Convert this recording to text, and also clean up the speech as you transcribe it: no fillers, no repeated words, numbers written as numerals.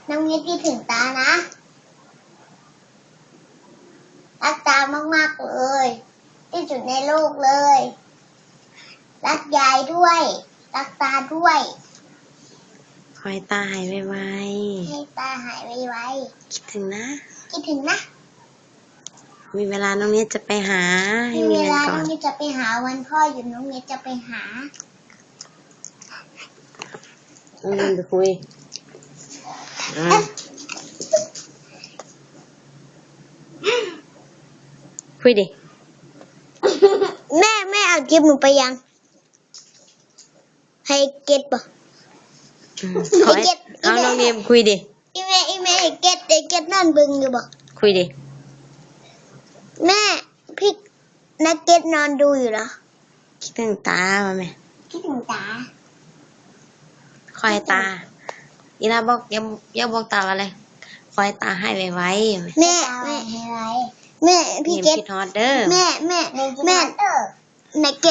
น้องเนตคิดถึงตานะรักตามากๆเลยที่สุดในโลกเลยรักยายด้วยรักตาด้วยขอให้ตาหายไวให้ตาหายไวๆคิดถึงนะ ๆคิดถึงนะมีเวลาน้องเนตจะไปหาให้มี เว เงิน ลา ก่อ น้อน งเนตจะไปหาวันพ่ออยู่น้องเนตจะไปหา เอาเงินไปคุยคุยดิ แม่เอาคลิปหนูไปยังให้เก็ตป่ะ ขอให้เอาน้องเนมคุยดิ อีแม่ให้เก็ตนั่นบึงอยู่บ่ คุยดิ แม่พี่นักเก็ตนอนดูอยู่เหรอ คิดถึงตามาไหม คิดถึงตา ขอให้ตาอีลาบอกอย่าบอกตาอะไรขอให้ตาให้ไวๆ แม่พี่ เนม เก็ต คิดฮอตเด้อ แม่นักเก็ต